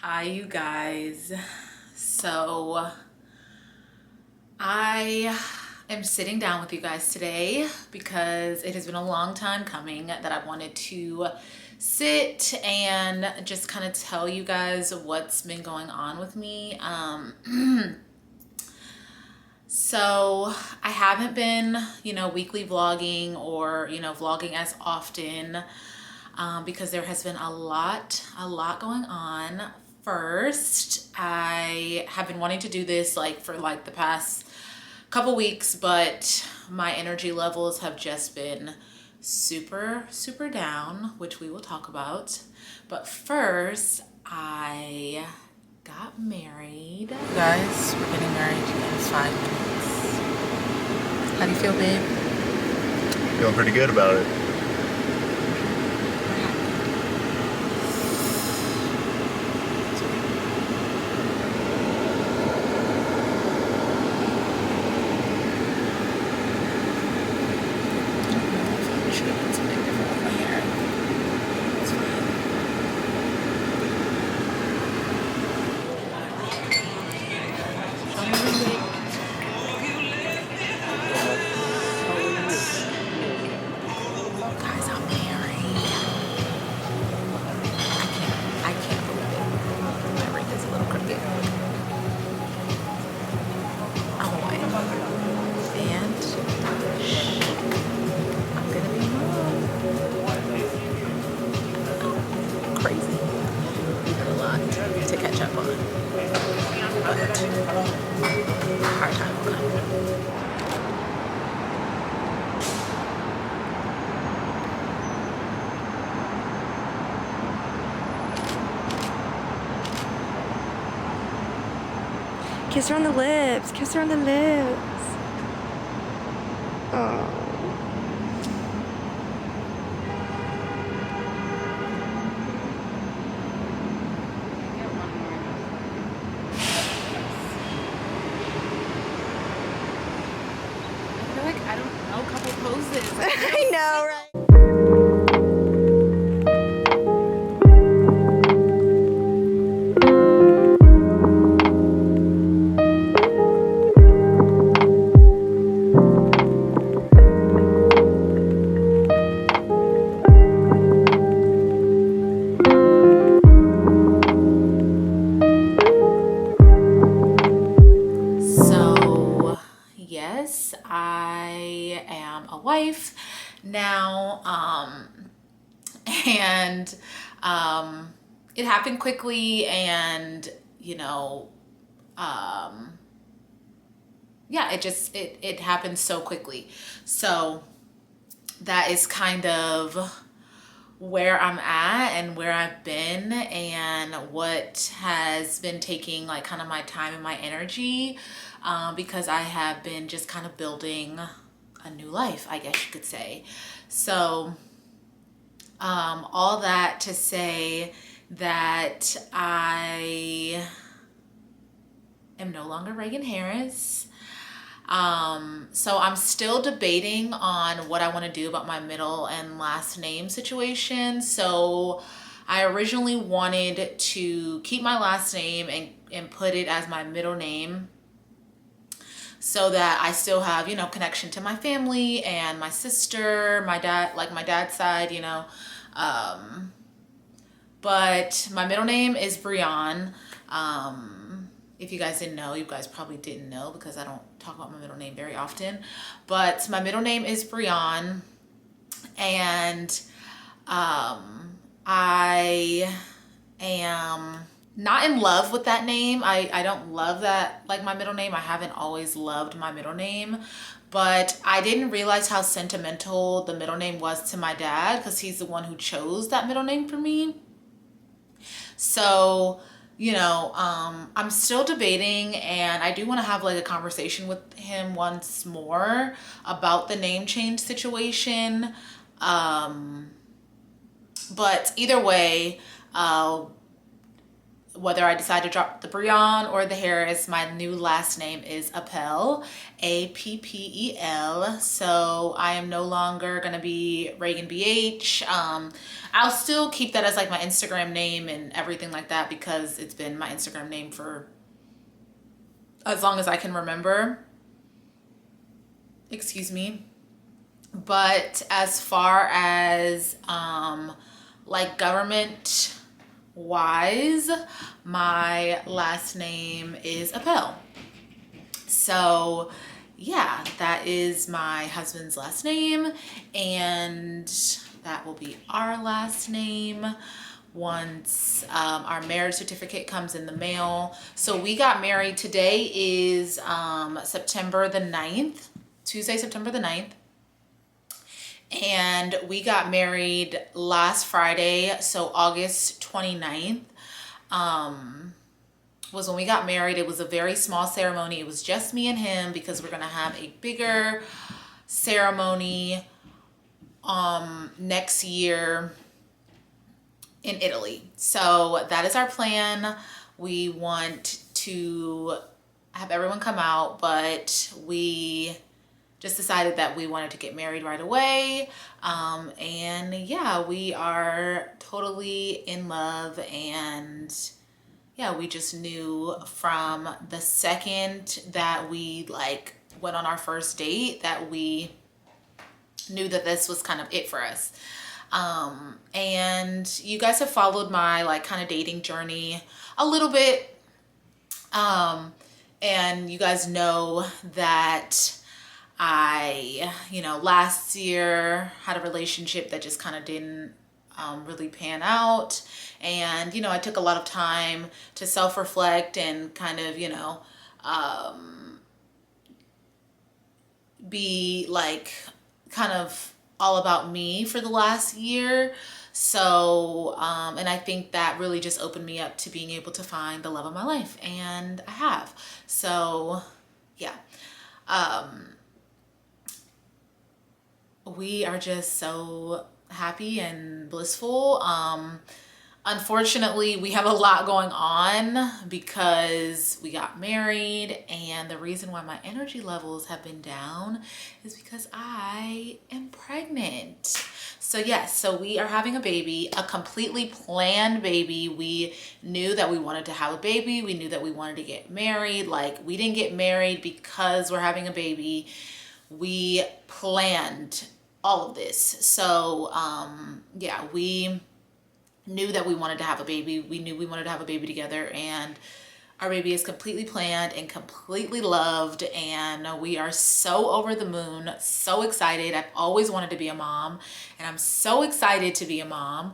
Hi, you guys. So I am sitting down with you guys today because it has been a long time coming that I wanted to sit and just kind of tell you guys what's been going on with me. So I haven't been, weekly vlogging or, vlogging as often because there has been a lot going on. First, I have been wanting to do this for the past couple weeks, but my energy levels have just been super down, which we will talk about. But first, I got married. Guys, we're getting married in 5 minutes. How do you feel, babe? Feeling pretty good about it. Kiss her on the lips. Kiss her on the lips. Oh. I feel like I don't know a couple poses. I know, right? Yes, I am a wife now, and it happened quickly, and yeah, it happened so quickly. So that is kind of where I'm at and where I've been and what has been taking kind of my time and my energy, because I have been just kind of building a new life, I guess you could say. So all that to say that I am no longer Reagan Harris. So I'm still debating on what I want to do about my middle and last name situation. So I originally wanted to keep my last name and put it as my middle name so that I still have, connection to my family and my sister, my dad, my dad's side, but my middle name is Brianne. If you guys didn't know, you guys probably didn't know because I don't talk about my middle name very often. But my middle name is Brianne, and I am not in love with that name. I don't love that, my middle name. I haven't always loved my middle name, but I didn't realize how sentimental the middle name was to my dad because he's the one who chose that middle name for me. So I'm still debating, and I do want to have a conversation with him once more about the name change situation. But either way, whether I decide to drop the Brion or the Harris, my new last name is Appel, Appel. So I am no longer gonna be Reagan BH. I'll still keep that as like my Instagram name and everything like that because it's been my Instagram name for as long as I can remember. Excuse me. But as far as like government wise, my last name is Appel. So yeah, that is my husband's last name, and that will be our last name once our marriage certificate comes in the mail. So we got married. Today is September the 9th, Tuesday, September the 9th. And we got married last Friday, so August 29th was when we got married. It was a very small ceremony. It was just me and him because we're gonna have a bigger ceremony next year in Italy. So that is our plan. We want to have everyone come out, but we just decided that we wanted to get married right away. And yeah, we are totally in love, and yeah, we just knew from the second that we like went on our first date that we knew that this was kind of it for us. And you guys have followed my like kind of dating journey a little bit. And you guys know that I, last year had a relationship that just kind of didn't really pan out. And, I took a lot of time to self-reflect and kind of, be like kind of all about me for the last year. So, and I think that really just opened me up to being able to find the love of my life, and I have. So, yeah. We are just so happy and blissful. Unfortunately, we have a lot going on because we got married, and the reason why my energy levels have been down is because I am pregnant. So yes, so we are having a baby, a completely planned baby. We knew that we wanted to have a baby. We knew that we wanted to get married. Like, we didn't get married because we're having a baby. We planned all of this. So yeah, we knew that we wanted to have a baby. We knew we wanted to have a baby together, and our baby is completely planned and completely loved, and we are so over the moon, so excited. I've always wanted to be a mom, and I'm so excited to be a mom.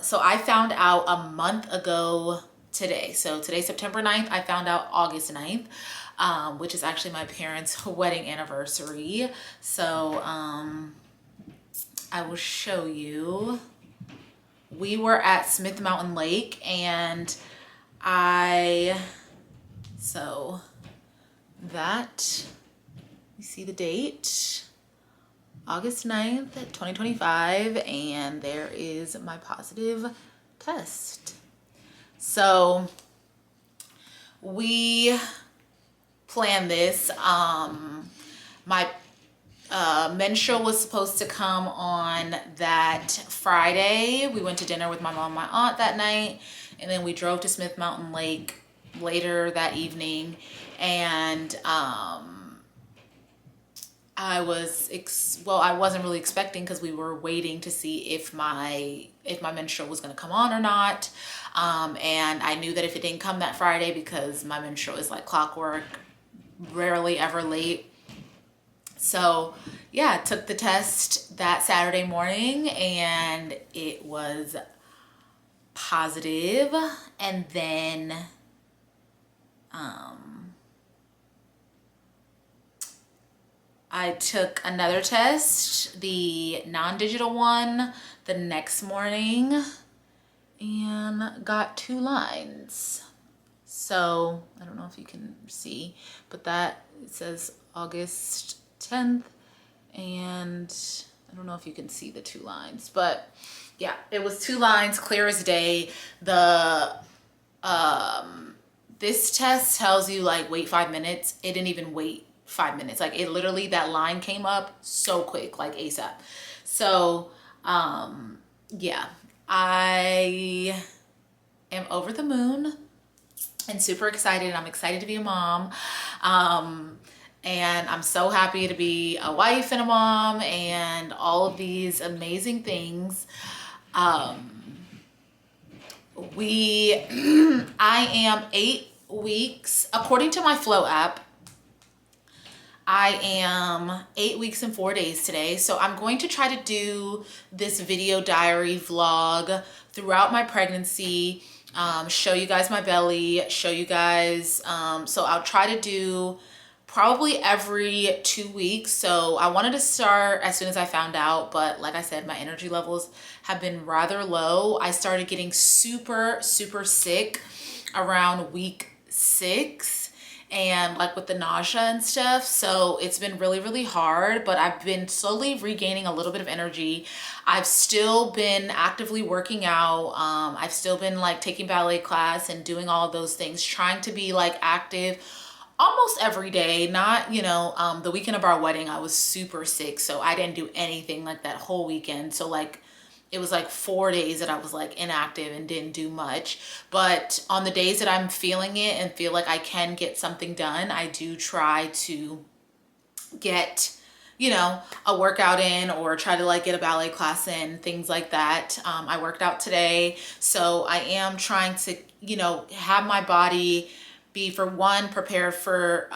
So I found out a month ago today. So today's September 9th. I found out August 9th, which is actually my parents' wedding anniversary. So I will show you. We were at Smith Mountain Lake, and so that, you see the date, August 9th, 2025, and there is my positive test. So we planned this. My menstrual was supposed to come on that Friday. We went to dinner with my mom and my aunt that night, and then we drove to Smith Mountain Lake later that evening. And I wasn't really expecting, because we were waiting to see if my menstrual was going to come on or not. And I knew that if it didn't come that Friday, because my menstrual is like clockwork, rarely ever late. So yeah, took the test that Saturday morning, and it was positive. And then I took another test, the non-digital one, the next morning, and got 2 lines. So I don't know if you can see, but that, it says August 10th, and I don't know if you can see the 2 lines, but yeah, it was 2 lines, clear as day. The this test tells you like wait 5 minutes. It didn't even wait 5 minutes. Like it literally, that line came up so quick, like ASAP. So yeah, I am over the moon and super excited. I'm excited to be a mom. And I'm so happy to be a wife and a mom and all of these amazing things. I am 8 weeks, according to my Flow app, I am 8 weeks and 4 days today. So I'm going to try to do this video diary vlog throughout my pregnancy, show you guys my belly, show you guys, so I'll try to do probably every 2 weeks. So I wanted to start as soon as I found out, but like I said, my energy levels have been rather low. I started getting super sick around week 6, and like with the nausea and stuff. So it's been really hard, but I've been slowly regaining a little bit of energy. I've still been actively working out. I've still been like taking ballet class and doing all of those things, trying to be like active almost every day. Not, you know, the weekend of our wedding, I was super sick, so I didn't do anything like that whole weekend. So like, it was like 4 days that I was like inactive and didn't do much. But on the days that I'm feeling it and feel like I can get something done, I do try to get, you know, a workout in, or try to like get a ballet class in, things like that. I worked out today, so I am trying to, you know, have my body be, for one, prepared for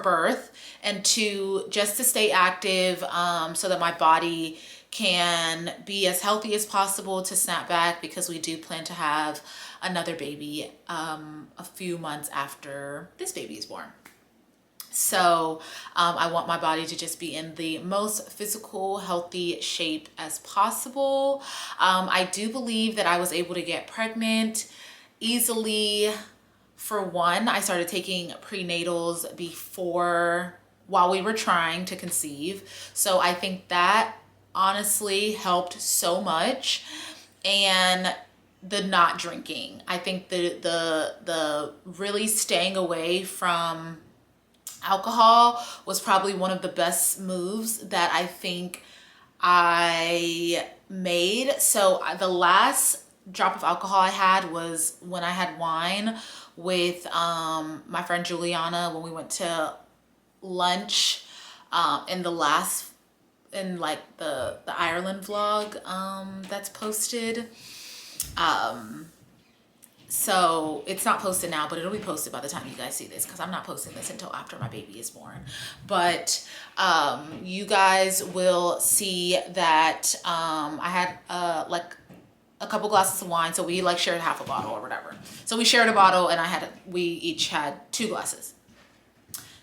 birth, and two, just to stay active, so that my body can be as healthy as possible to snap back, because we do plan to have another baby a few months after this baby is born. So I want my body to just be in the most physical, healthy shape as possible. I do believe that I was able to get pregnant easily. For one, I started taking prenatals while we were trying to conceive. So I think that honestly helped so much. And the not drinking, I think the really staying away from alcohol was probably one of the best moves that I think I made. So the last drop of alcohol I had was when I had wine with my friend Juliana, when we went to lunch in like the Ireland vlog that's posted. So it's not posted now, but it'll be posted by the time you guys see this, because I'm not posting this until after my baby is born. But you guys will see that I had like a couple glasses of wine. So we like shared half a bottle or whatever. So we shared a bottle, and we each had 2 glasses,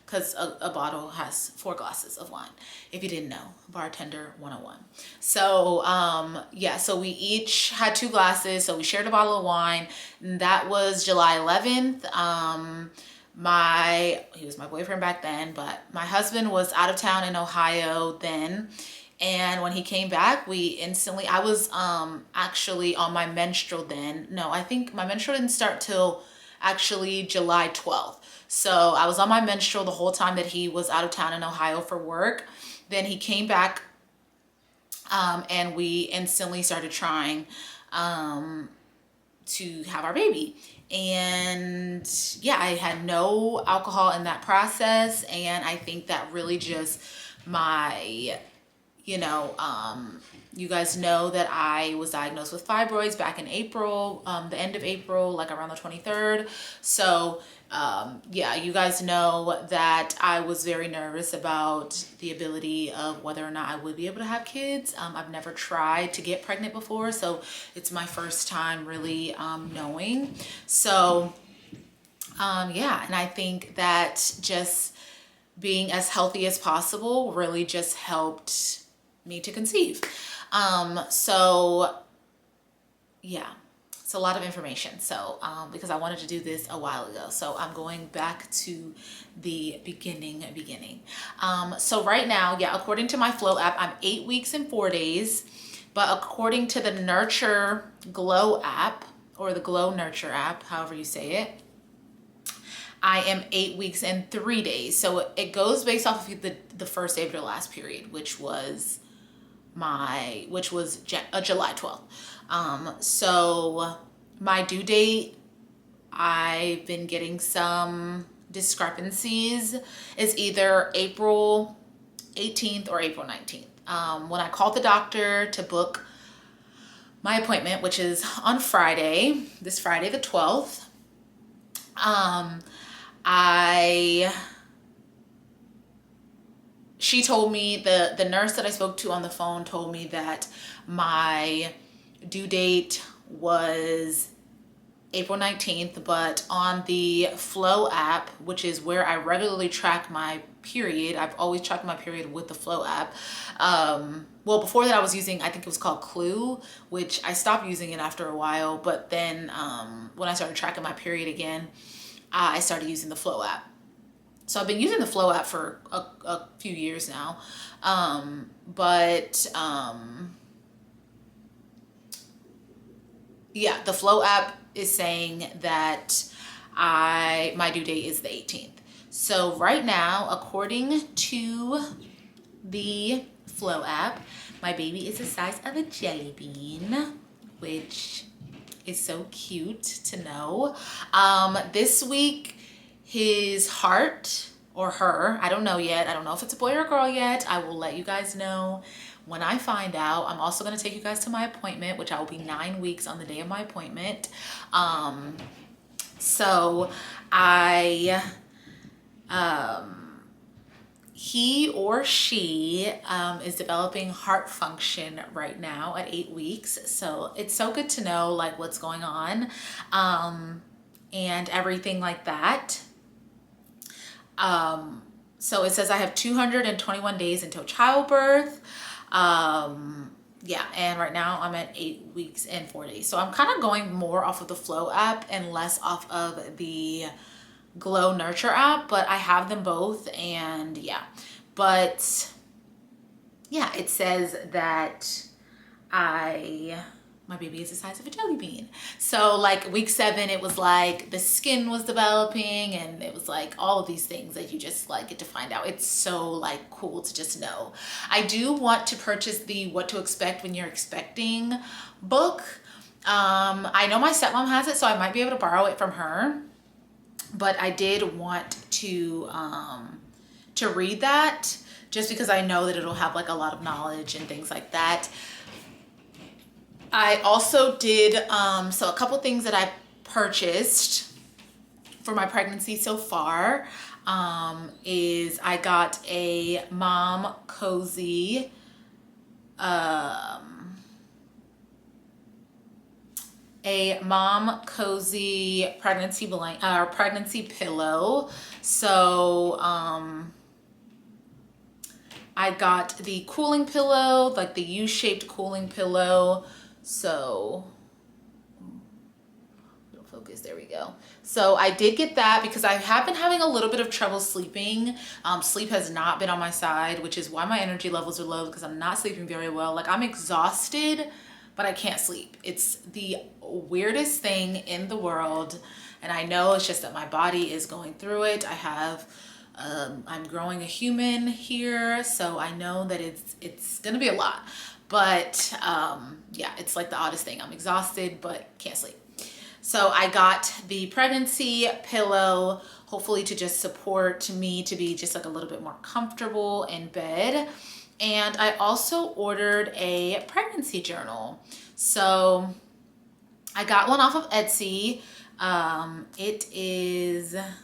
because a bottle has 4 glasses of wine, if you didn't know, bartender 101. So yeah, so we each had 2 glasses, so we shared a bottle of wine, and that was July 11th. He was my boyfriend back then, but my husband was out of town in Ohio then. And when he came back, I was actually on my menstrual then. No, I think my menstrual didn't start till actually July 12th. So I was on my menstrual the whole time that he was out of town in Ohio for work. Then he came back, and we instantly started trying to have our baby. And yeah, I had no alcohol in that process. And I think that really just you guys know that I was diagnosed with fibroids back in April, the end of April, like around the 23rd. So yeah, you guys know that I was very nervous about the ability of whether or not I would be able to have kids. I've never tried to get pregnant before, so it's my first time really knowing. So yeah, and I think that just being as healthy as possible really just helped me to conceive. So yeah, it's a lot of information. So because I wanted to do this a while ago, so I'm going back to the beginning. So right now, yeah, according to my Flow app, I'm 8 weeks and 4 days, but according to the Nurture Glow app, or the Glow Nurture app, however you say it, I am 8 weeks and 3 days. So it goes based off of the first day of your last period, which was July 12th. So my due date, I've been getting some discrepancies, is either April 18th or April 19th. When I called the doctor to book my appointment, which is on Friday, this Friday the 12th, she told me, the nurse that I spoke to on the phone told me that my due date was April 19th, but on the Flow app, which is where I regularly track my period, I've always tracked my period with the Flow app. Well, before that I was using, I think it was called Clue, which I stopped using it after a while, but then when I started tracking my period again, I started using the Flow app. So I've been using the Flow app for a few years now. Yeah, the Flow app is saying that my due date is the 18th. So right now, according to the Flow app, my baby is the size of a jelly bean, which is so cute to know. This week, his heart, or her, I don't know yet. I don't know if it's a boy or a girl yet. I will let you guys know when I find out. I'm also going to take you guys to my appointment, which I will be 9 weeks on the day of my appointment. So he or she is developing heart function right now at 8 weeks. So it's so good to know like what's going on and everything like that. So it says I have 221 days until childbirth. Yeah, and right now I'm at 8 weeks and 4 days. So I'm kind of going more off of the Flow app and less off of the Glow Nurture app, but I have them both, and yeah. But yeah, it says that my baby is the size of a jelly bean. So like week 7, it was like the skin was developing, and it was like all of these things that you just like get to find out. It's so like cool to just know. I do want to purchase the What to Expect When You're Expecting book. I know my stepmom has it, so I might be able to borrow it from her. But I did want to read that just because I know that it'll have like a lot of knowledge and things like that. I also did, so a couple things that I purchased for my pregnancy so far is I got a mom cozy, pregnancy pregnancy pillow. So I got the cooling pillow, like the U-shaped cooling pillow. So focus, there we go. So I did get that because I have been having a little bit of trouble sleeping. Sleep has not been on my side, which is why my energy levels are low, because I'm not sleeping very well. Like I'm exhausted, but I can't sleep. It's the weirdest thing in the world. And I know it's just that my body is going through it. I'm growing a human here, so I know that it's gonna be a lot. But yeah, it's like the oddest thing. I'm exhausted, but can't sleep. So I got the pregnancy pillow, hopefully to just support me to be just like a little bit more comfortable in bed. And I also ordered a pregnancy journal. So I got one off of Etsy. It is, let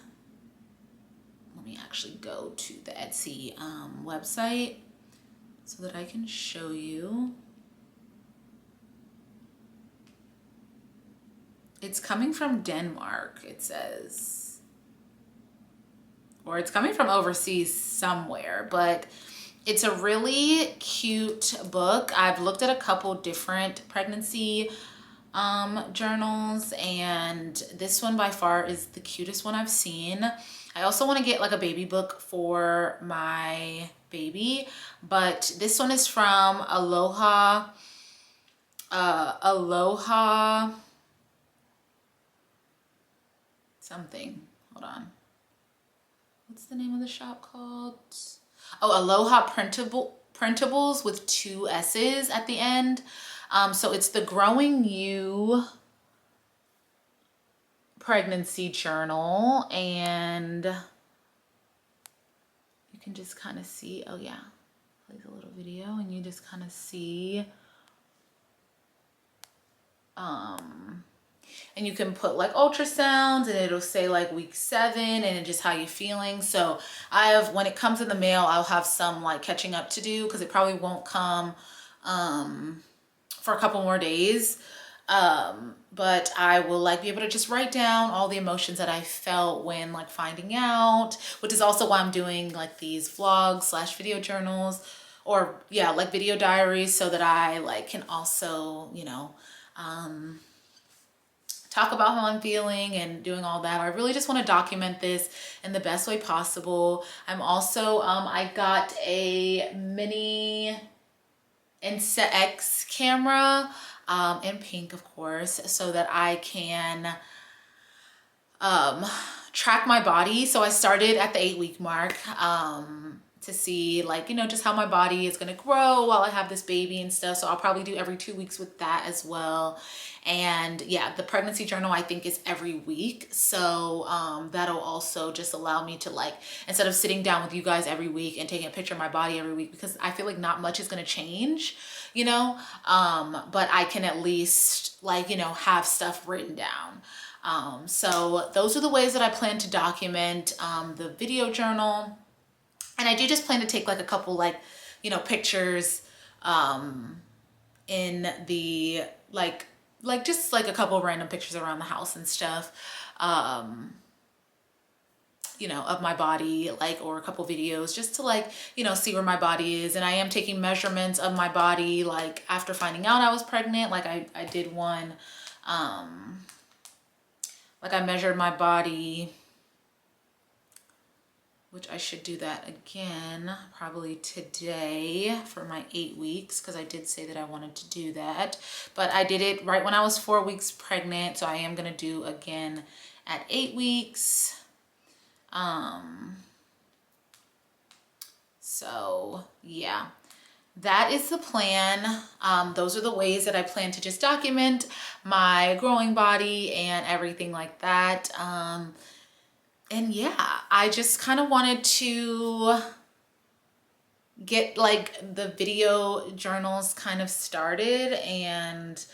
me actually go to the Etsy website so that I can show you. It's coming from Denmark, it says. Or it's coming from overseas somewhere, but it's a really cute book. I've looked at a couple different pregnancy journals, and this one by far is the cutest one I've seen. I also want to get like a baby book for my baby, but this one is from Aloha something. Hold on. What's the name of the shop called? Oh, Aloha Printables with 2 S's at the end. So it's the Growing You pregnancy journal, and you can just kind of see, oh yeah, plays a little video, and you just kind of see, and you can put like ultrasounds, and it'll say like week 7 and just how you're feeling. So when it comes in the mail, I'll have some like catching up to do, because it probably won't come for a couple more days. But I will like be able to just write down all the emotions that I felt when like finding out, which is also why I'm doing like these vlogs slash video journals, or yeah, like video diaries, so that I like can also, you know, talk about how I'm feeling and doing all that. I really just want to document this in the best way possible. I'm also, I got a mini Insta X camera, in pink, of course, so that I can track my body. So I started at the 8-week mark, to see like, you know, just how my body is going to grow while I have this baby and stuff. So I'll probably do every 2 weeks with that as well. And yeah, the pregnancy journal I think is every week. So that'll also just allow me to like, instead of sitting down with you guys every week and taking a picture of my body every week, because I feel like not much is going to change, you know, but I can at least like, you know, have stuff written down. So those are the ways that I plan to document the video journal. And I do just plan to take like a couple like, you know, pictures in the like just like a couple random pictures around the house and stuff, you know, of my body, like, or a couple videos just to like, you know, see where my body is. And I am taking measurements of my body like after finding out I was pregnant. Like I did one, like I measured my body, which I should do that again probably today for my 8 weeks, because I did say that I wanted to do that. But I did it right when I was 4 weeks pregnant, so I am gonna do again at 8 weeks. So yeah, that is the plan. Those are the ways that I plan to just document my growing body and everything like that. And yeah, I just kind of wanted to get like the video journals kind of started, and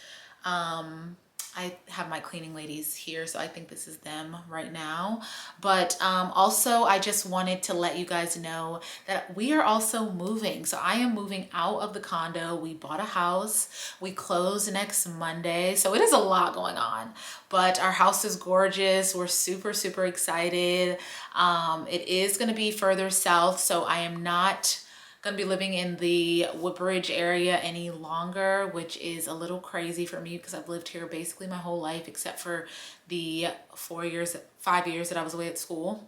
I have my cleaning ladies here, so I think this is them right now. But also I just wanted to let you guys know that we are also moving. So I am moving out of the condo. We bought a house. We close next Monday. So it is a lot going on, but our house is gorgeous. We're super, super excited. It is going to be further south, so I am not gonna be living in the Woodbridge area any longer, which is a little crazy for me because I've lived here basically my whole life except for the 5 years that I was away at school.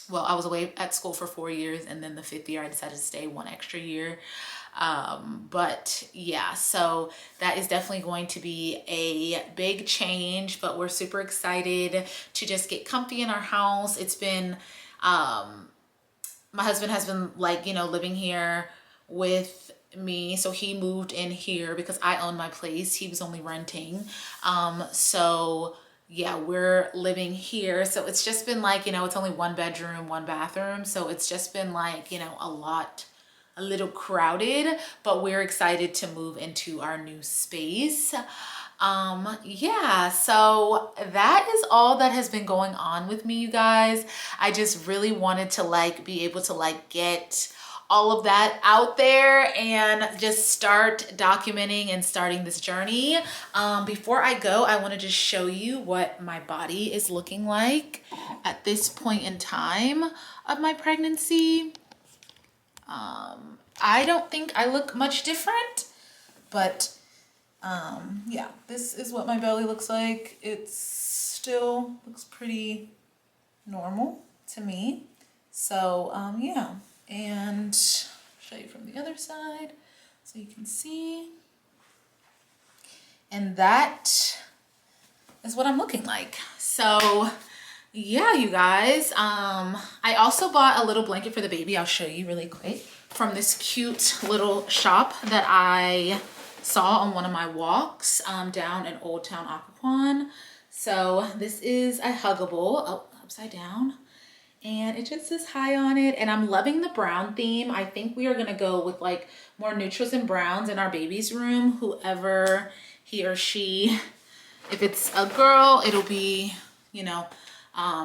Well, I was away at school for 4 years, and then the 5th year I decided to stay 1 extra year. But yeah, so that is definitely going to be a big change, but we're super excited to just get comfy in our house. It's been, my husband has been like, you know, living here with me. So he moved in here because I own my place. He was only renting. So yeah, we're living here. So it's just been like, you know, it's only 1 bedroom, 1 bathroom. So it's just been like, you know, a little crowded, but we're excited to move into our new space. Yeah, so that is all that has been going on with me, you guys. I just really wanted to like be able to like get all of that out there and just start documenting and starting this journey. Before I go, I want to just show you what my body is looking like at this point in time of my pregnancy. I don't think I look much different, but yeah, this is what my belly looks like. It still looks pretty normal to me. So yeah, and show you from the other side so you can see. And that is what I'm looking like. So yeah, you guys. I also bought a little blanket for the baby. I'll show you really quick from this cute little shop that I saw on one of my walks down in Old Town Occoquan. So this is a huggable, oh, upside down. And it just says hi on it. And I'm loving the brown theme. I think we are gonna go with like more neutrals and browns in our baby's room. Whoever he or she, if it's a girl, it'll be, you know,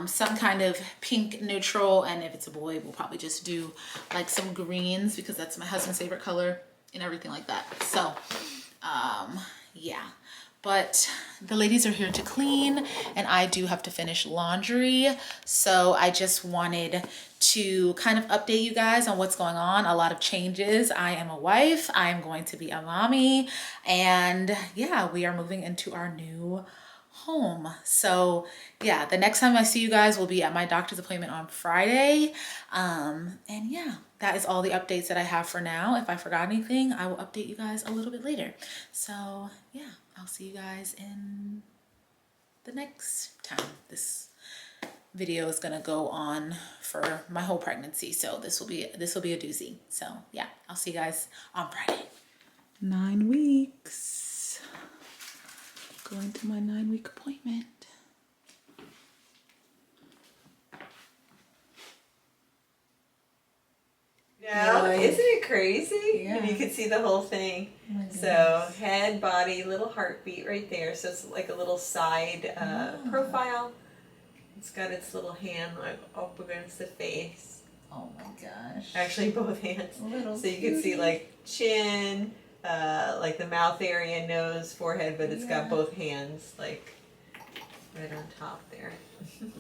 some kind of pink neutral. And if it's a boy, we'll probably just do like some greens because that's my husband's favorite color and everything like that. So, yeah. But the ladies are here to clean and I do have to finish laundry. So I just wanted to kind of update you guys on what's going on. A lot of changes. I am a wife. I am going to be a mommy. And yeah, we are moving into our new home. So yeah, the next time I see you guys will be at my doctor's appointment on Friday. And yeah, that is all the updates that I have for now. If I forgot anything, I will update you guys a little bit later. So yeah, I'll see you guys in the next time. This video is gonna go on for my whole pregnancy. So this will be a doozy. So yeah, I'll see you guys on Friday. 9 weeks. Going to my 9-week appointment. No, isn't it crazy? Yeah. And you can see the whole thing. So head, body, little heartbeat right there. So it's like a little side profile. It's got its little hand like up against the face. Oh my gosh. Actually, both hands. Little So you can see like chin, like the mouth area, nose, forehead, but it's got both hands like right on top there. Oh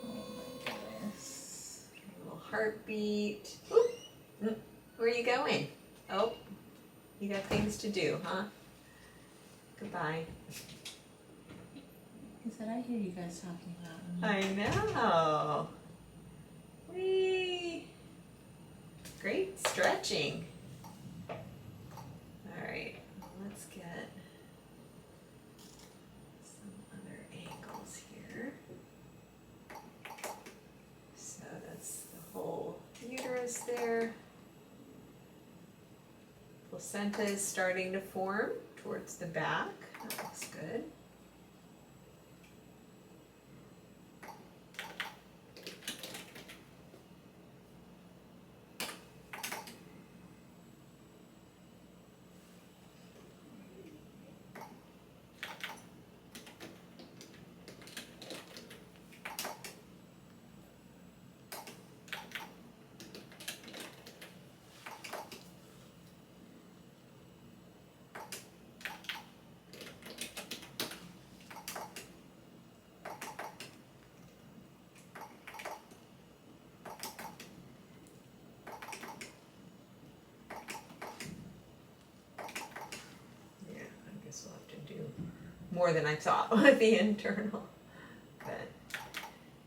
my goodness. A little heartbeat. Oop. Where are you going? Oh, you got things to do, huh? Goodbye. He said, I hear you guys talking about me. I know. Whee! Great stretching. All right, let's get some other angles here. So that's the whole uterus there. Placenta is starting to form towards the back. That looks good. We'll have to do more than I thought with the internal, but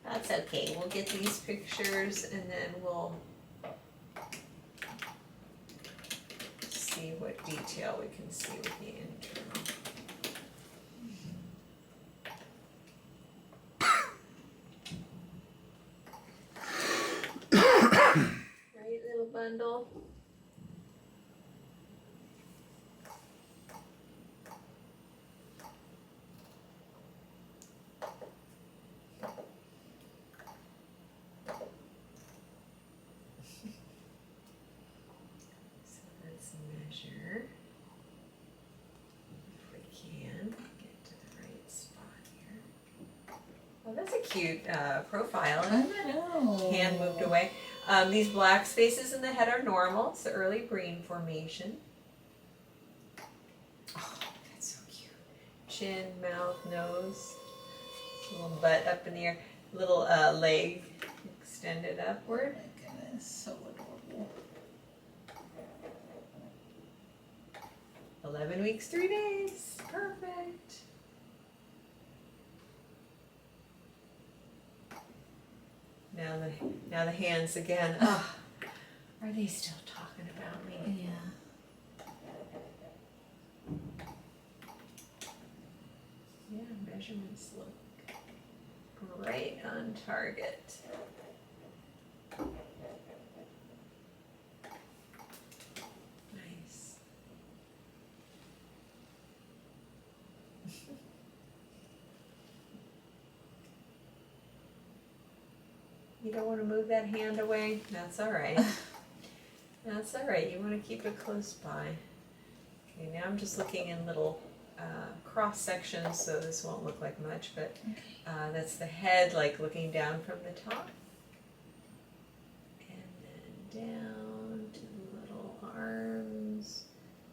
that's okay. We'll get these pictures and then we'll see what detail we can see with the internal. Right, little bundle. Measure if we can get to the right spot here. Well, that's a cute profile. I know. Hand moved away. These black spaces in the head are normal. It's the early brain formation. Oh, that's so cute. Chin, mouth, nose, little butt up in the air, little leg extended upward. Oh my goodness, so adorable. 11 weeks, 3 days. Perfect. Now the hands again. Oh, are they still talking about me? Yeah. Yeah, measurements look right on target. Nice. You don't want to move that hand away? That's all right. That's all right. You want to keep it close by. Okay, now I'm just looking in little cross sections, so this won't look like much, but that's the head, like looking down from the top. And then down to the little arms,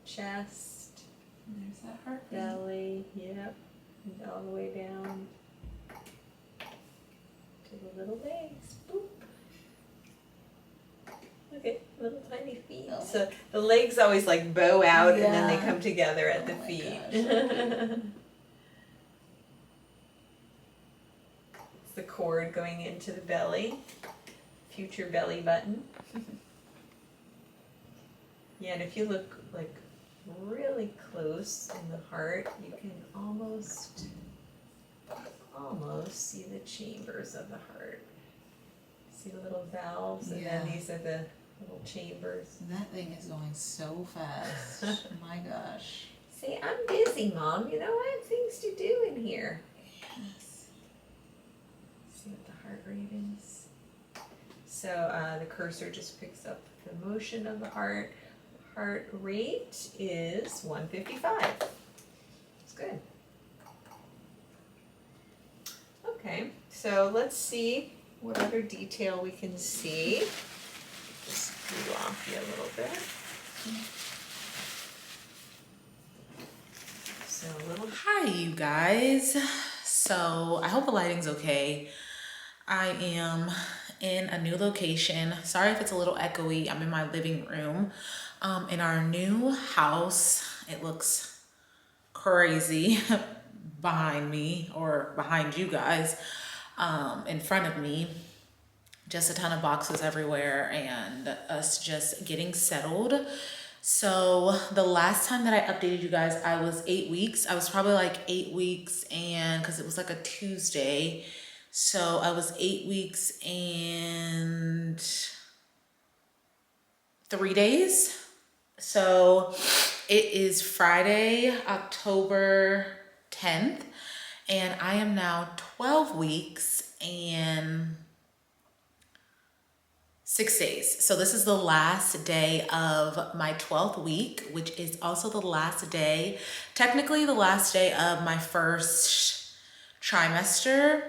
chest. And there's that heart. Belly, yep. And all the way down to the little legs. Boop. Look at little tiny feet. Oh. So the legs always like bow out and then they Yeah. come together at Oh the my feet. gosh. It's the cord going into the belly, future belly button. Yeah, and if you look like really close in the heart, you can almost see the chambers of the heart. See the little valves, and then Yeah. these are the little chambers. And that thing is going so fast. My gosh. See, I'm busy, Mom. You know, I have things to do in here. Yes. See what the heart rate is. So the cursor just picks up the motion of the heart. Heart rate is 155. It's good. Okay, so let's see what other detail we can see. Just cool off you a little bit. So a little. Hi, you guys. So I hope the lighting's okay. I am in a new location. Sorry if it's a little echoey. I'm in my living room. In our new house. It looks crazy behind me, or behind you guys, in front of me. Just a ton of boxes everywhere and us just getting settled. So the last time that I updated you guys, I was 8 weeks. I was probably like 8 weeks, and because it was like a Tuesday. So I was 8 weeks and 3 days. So it is Friday, October 10th, and I am now 12 weeks and 6 days. So this is the last day of my 12th week, which is also the last day, technically the last day of my first trimester.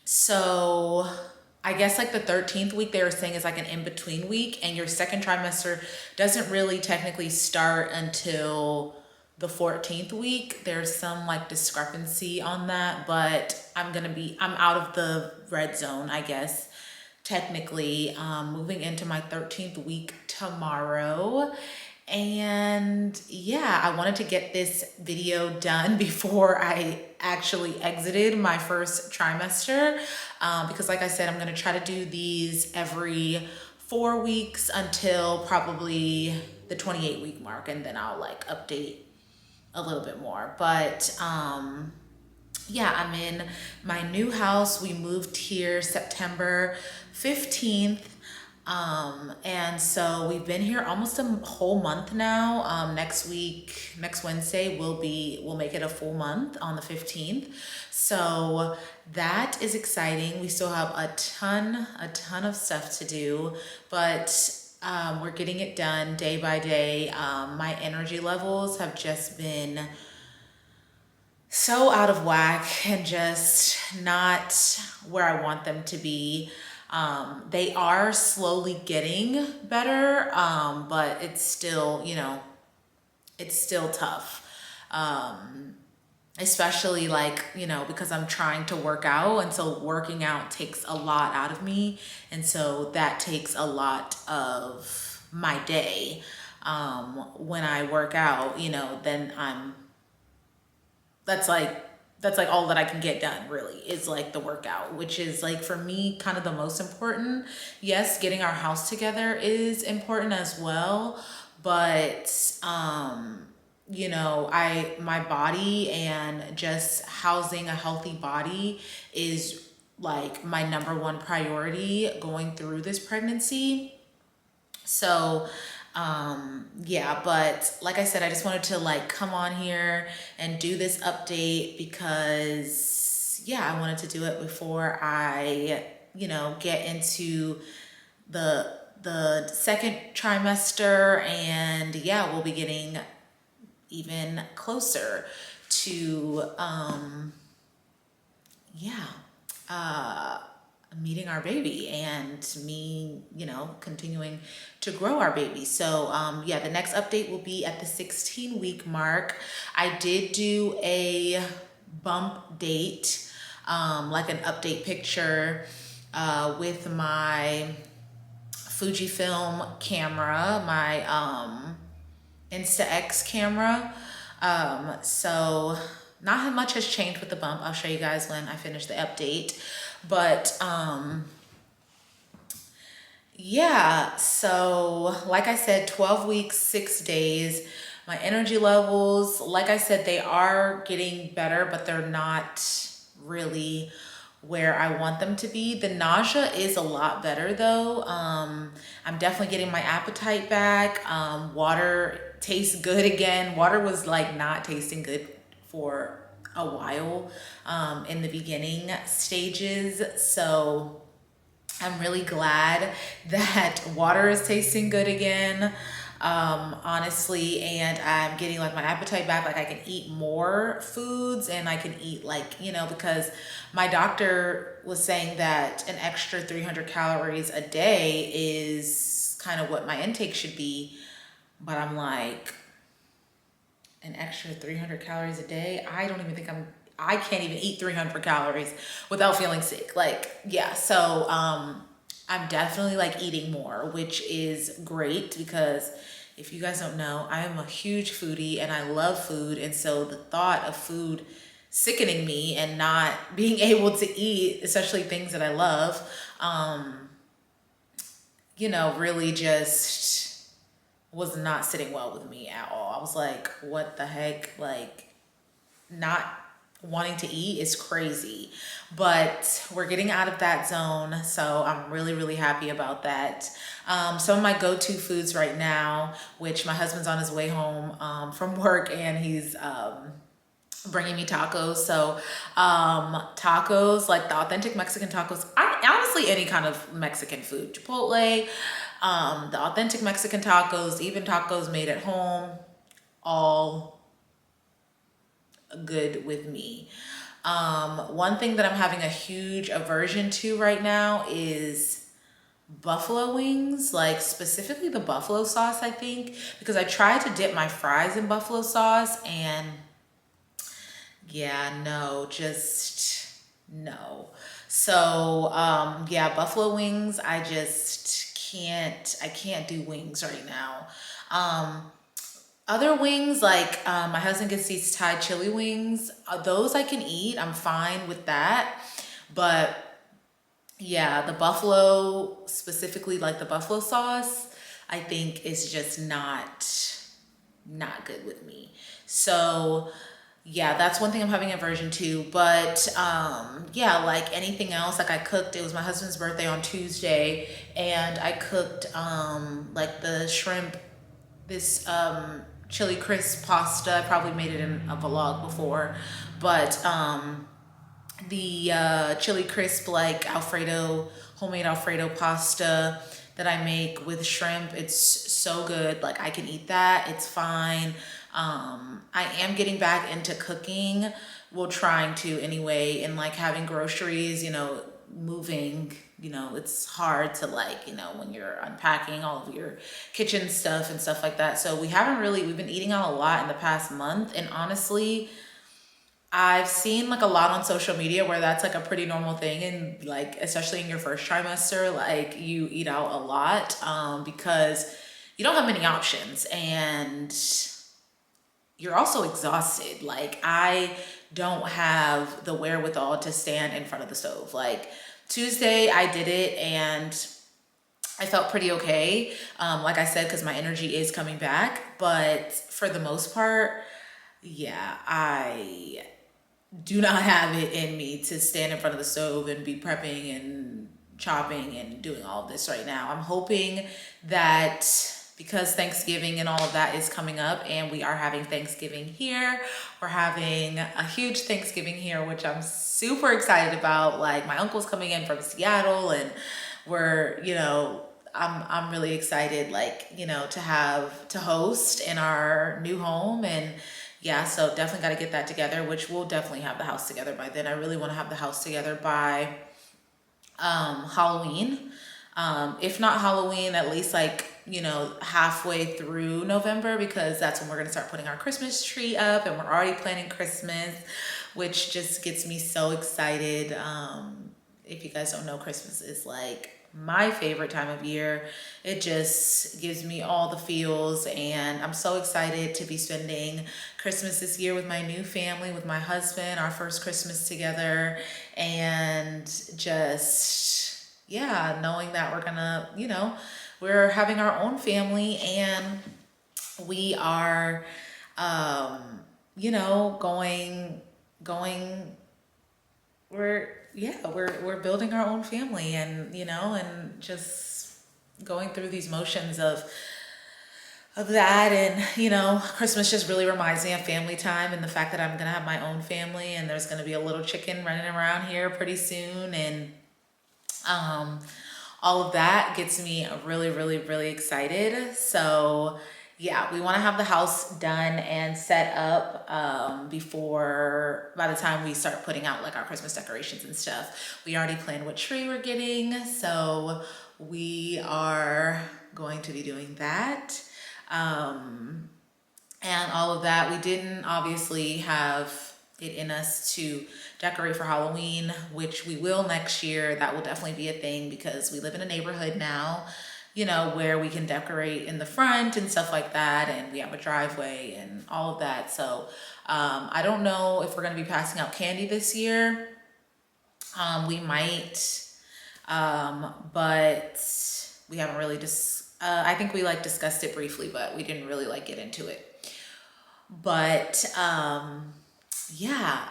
So I guess like the 13th week they were saying is like an in-between week, and your second trimester doesn't really technically start until the 14th week. There's some like discrepancy on that, but I'm out of the red zone, I guess, technically, moving into my 13th week tomorrow. And yeah, I wanted to get this video done before I actually exited my first trimester, because like I said, I'm going to try to do these every 4 weeks until probably the 28 week mark, and then I'll like update a little bit more. But yeah, I'm in my new house. We moved here September 15th. And so we've been here almost a whole month now. Next Wednesday, we'll make it a full month on the 15th. So that is exciting. We still have a ton of stuff to do, but we're getting it done day by day. My energy levels have just been so out of whack and just not where I want them to be. They are slowly getting better, but it's still, it's still tough. Especially like, because I'm trying to work out, and so working out takes a lot out of me. And so that takes a lot of my day. When I work out, then that's like all that I can get done really is like the workout, which is like for me kind of the most important. Yes, getting our house together is important as well, but my body and just housing a healthy body is like my number one priority going through this pregnancy. So, yeah, but like I said, I just wanted to like come on here and do this update because, yeah, I wanted to do it before I, get into the second trimester, and yeah, we'll be getting even closer to yeah uh meeting our baby and me, continuing to grow our baby. So yeah, the next update will be at the 16-week mark. I did do a bump date, like an update picture with my Fujifilm camera, my Insta-X camera. So not much has changed with the bump. I'll show you guys when I finish the update. But yeah, so like I said, 12 weeks, 6 days. My energy levels, like I said, they are getting better, but they're not really where I want them to be. The nausea is a lot better though. I'm definitely getting my appetite back. Water tastes good again. Water was like not tasting good for a while in the beginning stages. So I'm really glad that water is tasting good again, honestly, and I'm getting like my appetite back. Like I can eat more foods and I can eat like, because my doctor was saying that an extra 300 calories a day is kind of what my intake should be. But I'm like, an extra 300 calories a day? I don't even think I can't even eat 300 calories without feeling sick. Like, yeah, so I'm definitely like eating more, which is great because if you guys don't know, I am a huge foodie and I love food. And so the thought of food sickening me and not being able to eat, especially things that I love, really just was not sitting well with me at all. I was like, what the heck? Like, not wanting to eat is crazy. But we're getting out of that zone, so I'm really, really happy about that. Some of my go-to foods right now, which my husband's on his way home from work, and he's bringing me tacos. So tacos, like the authentic Mexican tacos, honestly any kind of Mexican food, Chipotle, the authentic Mexican tacos, even tacos made at home, all good with me. One thing that I'm having a huge aversion to right now is buffalo wings, like specifically the buffalo sauce, I think, because I tried to dip my fries in buffalo sauce and yeah, no, just no. So, yeah, buffalo wings, I can't do wings right now. Other wings, like my husband gets these Thai chili wings. Those I can eat. I'm fine with that. But yeah, the buffalo, specifically like the buffalo sauce, I think is just not good with me. So yeah, that's one thing I'm having aversion to. But yeah, like anything else, like I cooked, it was my husband's birthday on Tuesday, and I cooked like the shrimp, this chili crisp pasta. I probably made it in a vlog before, but the chili crisp like Alfredo, homemade Alfredo pasta that I make with shrimp. It's so good. Like I can eat that. It's fine. I am getting back into cooking. Well, trying to anyway, and like having groceries, moving, it's hard to like, when you're unpacking all of your kitchen stuff and stuff like that. So we've been eating out a lot in the past month. And honestly, I've seen like a lot on social media where that's like a pretty normal thing, and like especially in your first trimester, like you eat out a lot because you don't have many options and you're also exhausted. Like I don't have the wherewithal to stand in front of the stove. Like Tuesday I did it and I felt pretty okay. Like I said, because my energy is coming back. But for the most part, yeah, I do not have it in me to stand in front of the stove and be prepping and chopping and doing all of this right now. I'm hoping that because Thanksgiving and all of that is coming up and we are having Thanksgiving here, we're having a huge Thanksgiving here, which I'm super excited about. Like my uncle's coming in from Seattle and we're, I'm really excited, like, to host in our new home. And yeah, so definitely got to get that together, which we'll definitely have the house together by then. I really want to have the house together by Halloween. If not Halloween, at least like, halfway through November, because that's when we're going to start putting our Christmas tree up and we're already planning Christmas, which just gets me so excited. If you guys don't know, Christmas is like my favorite time of year. It just gives me all the feels, and I'm so excited to be spending Christmas this year with my new family, with my husband, our first Christmas together, and just, yeah, knowing that we're gonna, we're having our own family and we are, going we're building our own family, and and just going through these motions of that. And Christmas just really reminds me of family time and the fact that I'm gonna have my own family, and there's gonna be a little chicken running around here pretty soon. And um all of that gets me really, really, really excited. So yeah, we want to have the house done and set up before, by the time we start putting out like our Christmas decorations and stuff. We already planned what tree we're getting, so we are going to be doing that. And all of that. We didn't obviously have it in us to decorate for Halloween, which we will next year. That will definitely be a thing because we live in a neighborhood now, where we can decorate in the front and stuff like that. And we have a driveway and all of that. So I don't know if we're going to be passing out candy this year. We might, but we haven't really I think we like discussed it briefly, but we didn't really like get into it. But yeah,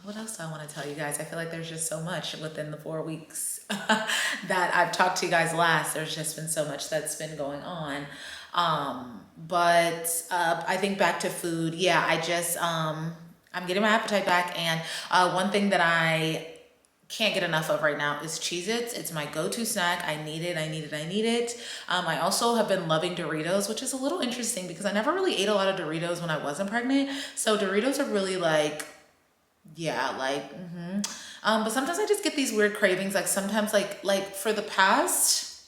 what else do I want to tell you guys? I feel like there's just so much within the 4 weeks that I've talked to you guys last. There's just been so much that's been going on. But I think back to food. Yeah, I'm getting my appetite back. And one thing that I can't get enough of right now is Cheez-Its. It's my go-to snack. I need it. I also have been loving Doritos, which is a little interesting because I never really ate a lot of Doritos when I wasn't pregnant. So Doritos are really like, yeah, like, but sometimes I just get these weird cravings. Like sometimes like for the past,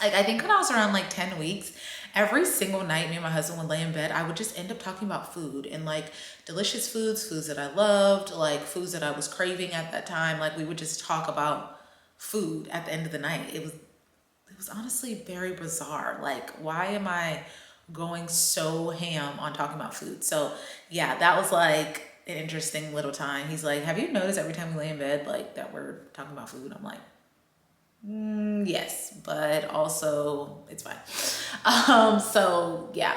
like I think when I was around like 10 weeks, every single night me and my husband would lay in bed, I would just end up talking about food and like delicious foods that I loved, like foods that I was craving at that time. Like we would just talk about food at the end of the night. It was honestly very bizarre. Like, why am I going so ham on talking about food? So yeah, that was like an interesting little time. He's like, have you noticed every time we lay in bed, like that we're talking about food? I'm like, yes, but also it's fine. So yeah,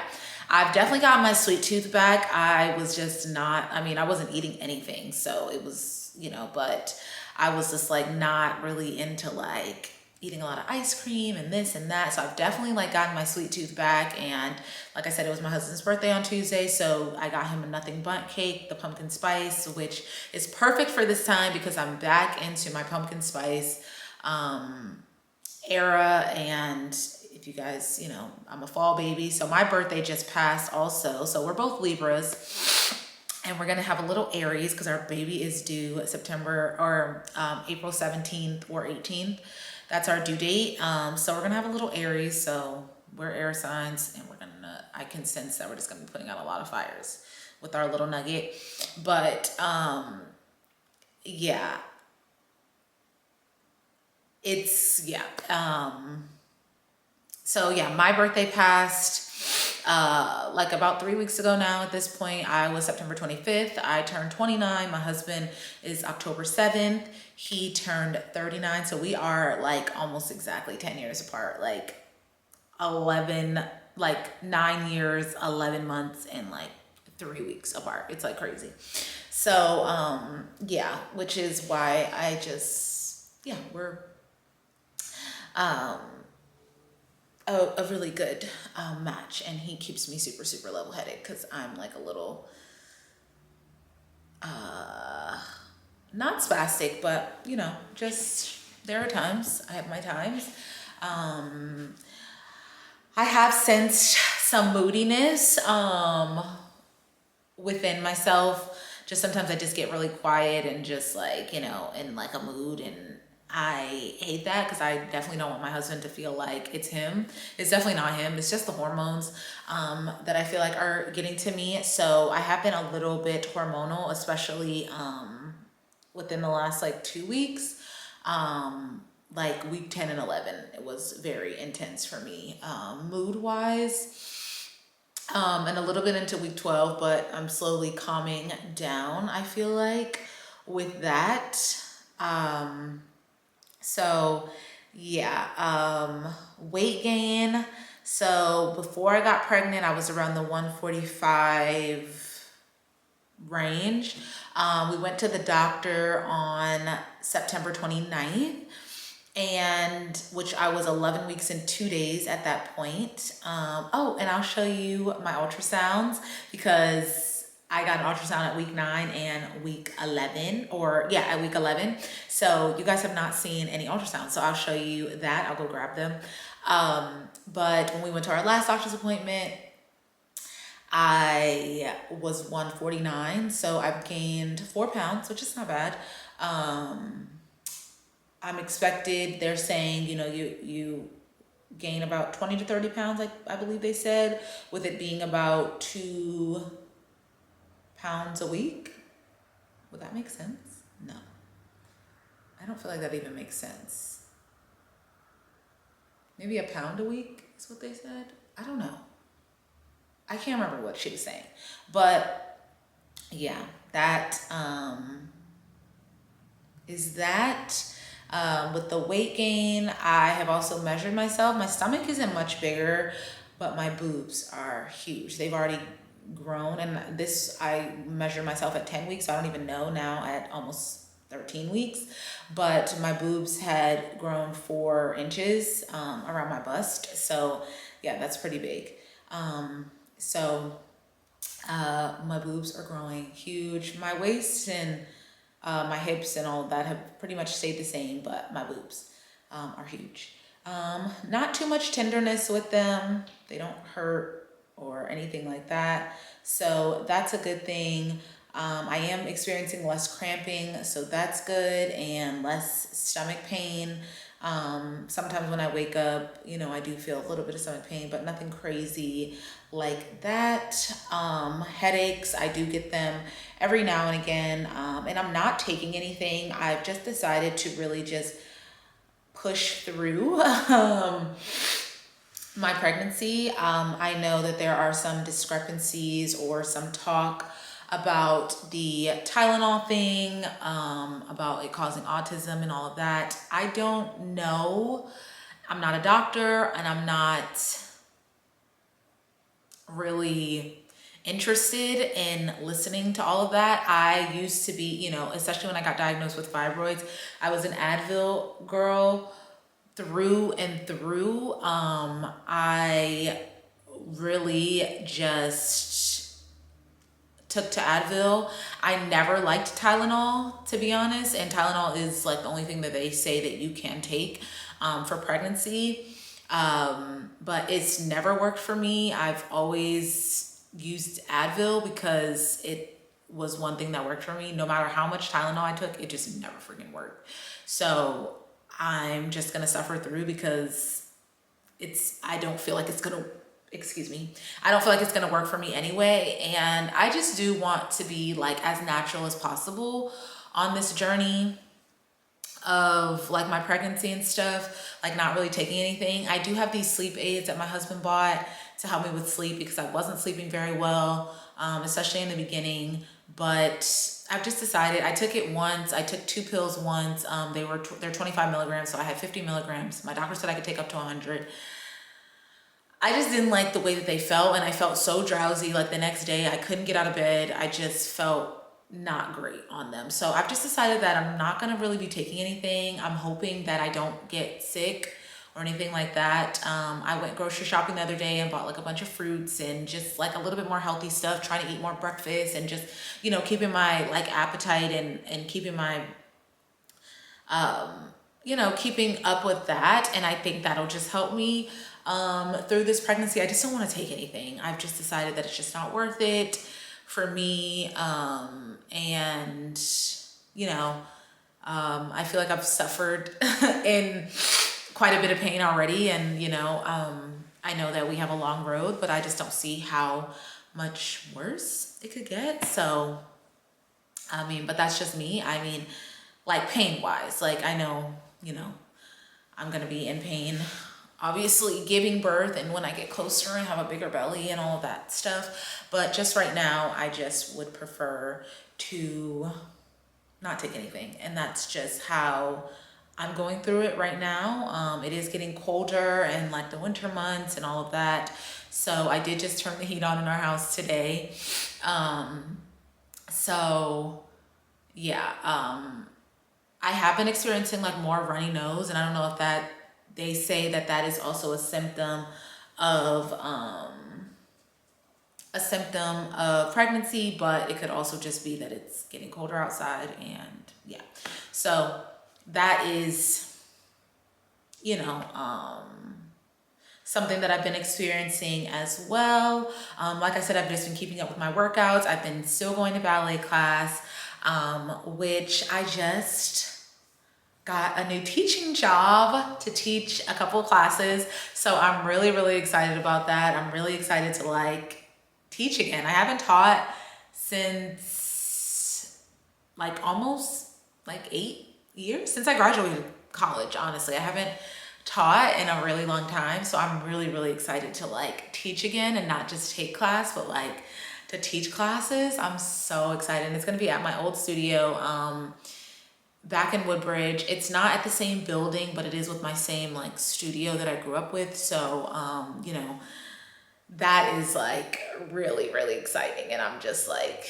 I've definitely got my sweet tooth back. I was just not, I wasn't eating anything. So it was, but I was just like not really into like eating a lot of ice cream and this and that. So I've definitely like gotten my sweet tooth back. And like I said, it was my husband's birthday on Tuesday. So I got him a nothing bundt cake, the pumpkin spice, which is perfect for this time because I'm back into my pumpkin spice era. And if you guys, I'm a fall baby, so my birthday just passed also. So we're both Libras, and we're gonna have a little Aries because our baby is due September or April 17th or 18th. That's our due date. So we're gonna have a little Aries. So we're air signs, and I can sense that we're just gonna be putting out a lot of fires with our little nugget. But yeah, it's, yeah. So yeah, my birthday passed. like about 3 weeks ago now at this point. I was September 25th. I turned 29. My husband is October 7th. He turned 39. So we are like almost exactly 10 years apart. Like 11, like 9 years, 11 months, and like 3 weeks apart. It's like crazy. So, yeah, which is why I just, yeah, we're, um, a really good match, and he keeps me super super level headed because I'm like a little not spastic, but you know, just there are times I have my times. um I have sensed some moodiness within myself. Just sometimes I just get really quiet and just like, you know, in like a mood, and I hate that because I definitely don't want my husband to feel like it's him. It's definitely not him. It's just the hormones that I feel like are getting to me. So I have been a little bit hormonal, especially within the last like 2 weeks. Like week 10 and 11, it was very intense for me, mood wise. And a little bit into week 12, but I'm slowly calming down, I feel like, with that. So yeah, weight gain. So before I got pregnant, I was around the 145 range. We went to the doctor on September 29th, and which I was 11 weeks and 2 days at that point. Oh, and I'll show you my ultrasounds because I got an ultrasound at week 9 and week 11, or yeah, at week 11. So you guys have not seen any ultrasounds. So I'll show you that. I'll go grab them. But when we went to our last doctor's appointment, I was 149. So I've gained 4 pounds, which is not bad. I'm expected, they're saying, you know, you gain about 20 to 30 pounds, like I believe they said, with it being about 2 pounds a week. Would that make sense? No. I don't feel like that even makes sense. Maybe a pound a week is what they said. I don't know. I can't remember what she was saying. But yeah, that is that. With the weight gain, I have also measured myself. My stomach isn't much bigger, but my boobs are huge. They've already grown, and this, I measured myself at 10 weeks. So I don't even know now at almost 13 weeks, but my boobs had grown 4 inches around my bust. So yeah, that's pretty big. So my boobs are growing huge. My waist and my hips and all of that have pretty much stayed the same, but my boobs are huge. Not too much tenderness with them. They don't hurt or anything like that. So that's a good thing. I am experiencing less cramping, so that's good, and less stomach pain. Sometimes when I wake up, you know, I do feel a little bit of stomach pain, but nothing crazy like that. Headaches, I do get them every now and again, and I'm not taking anything. I've just decided to really just push through my pregnancy. I know that there are some discrepancies or some talk about the Tylenol thing, about it causing autism and all of that. I don't know. I'm not a doctor, and I'm not really interested in listening to all of that. I used to be, you know, especially when I got diagnosed with fibroids, I was an Advil girl through and through. I really just took to Advil. I never liked Tylenol, to be honest, and Tylenol is like the only thing that they say that you can take for pregnancy. But it's never worked for me. I've always used Advil because it was one thing that worked for me. No matter how much Tylenol I took, it just never freaking worked. So I'm just gonna suffer through because I don't feel like it's gonna, excuse me, I don't feel like it's gonna work for me anyway. And I just do want to be like as natural as possible on this journey of like my pregnancy and stuff, like not really taking anything. I do have these sleep aids that my husband bought to help me with sleep because I wasn't sleeping very well, especially in the beginning. But I've just decided, I took it once, I took 2 pills once. They're 25 milligrams, so I had 50 milligrams. My doctor said I could take up to 100. I just didn't like the way that they felt, and I felt so drowsy. Like the next day, I couldn't get out of bed. I just felt not great on them. So I've just decided that I'm not gonna really be taking anything. I'm hoping that I don't get sick or anything like that. I went grocery shopping the other day and bought like a bunch of fruits and just like a little bit more healthy stuff, trying to eat more breakfast and just, you know, keeping my like appetite and keeping my, you know, keeping up with that. And I think that'll just help me through this pregnancy. I just don't want to take anything. I've just decided that it's just not worth it for me. And, you know, I feel like I've suffered in quite a bit of pain already. And, you know, I know that we have a long road, but I just don't see how much worse it could get. So, I mean, but that's just me. I mean, like pain wise, like I know, you know, I'm going to be in pain, obviously giving birth and when I get closer and have a bigger belly and all of that stuff. But just right now, I just would prefer to not take anything. And that's just how I'm going through it right now. It is getting colder and like the winter months and all of that. So I did just turn the heat on in our house today. So yeah, I have been experiencing like more runny nose, and I don't know if that, they say that that is also a symptom of pregnancy, but it could also just be that it's getting colder outside. And yeah, so that is, you know, something that I've been experiencing as well. Like I said, I've just been keeping up with my workouts. I've been still going to ballet class, which I just got a new teaching job to teach a couple of classes. So I'm really, really excited about that. I'm really excited to like teach again. I haven't taught since like almost like 8 years since I graduated college. Honestly, I haven't taught in a really long time. So I'm really, really excited to like teach again and not just take class, but like to teach classes. I'm so excited. It's going to be at my old studio, back in Woodbridge. It's not at the same building, but it is with my same like studio that I grew up with. So, you know, that is like really, really exciting. And I'm just like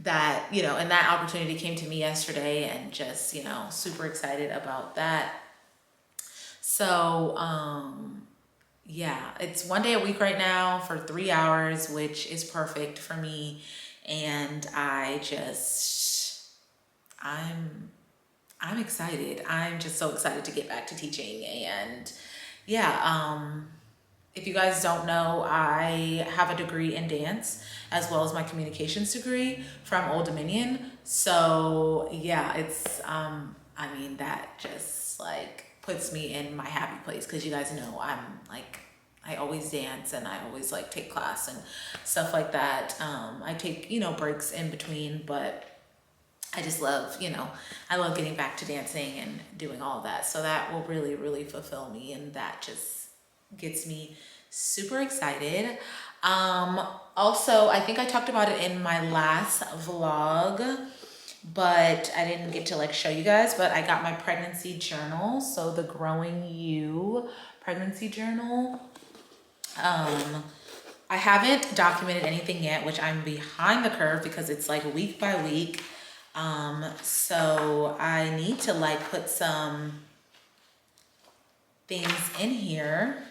that, you know, and that opportunity came to me yesterday and just, you know, super excited about that. So, yeah, it's 1 day a week right now for 3 hours, which is perfect for me. And I'm excited. I'm just so excited to get back to teaching. And yeah, if you guys don't know, I have a degree in dance as well as my communications degree from Old Dominion. So yeah, it's, I mean, that just like puts me in my happy place because you guys know I'm like, I always dance and I always like take class and stuff like that. I take, you know, breaks in between, but I just love, you know, I love getting back to dancing and doing all of that. So that will really, really fulfill me. And that just gets me super excited. Also, I think I talked about it in my last vlog, but I didn't get to like show you guys, but I got my pregnancy journal. So the Growing You pregnancy journal. I haven't documented anything yet, which I'm behind the curve because it's like week by week. So I need to like put some things in here,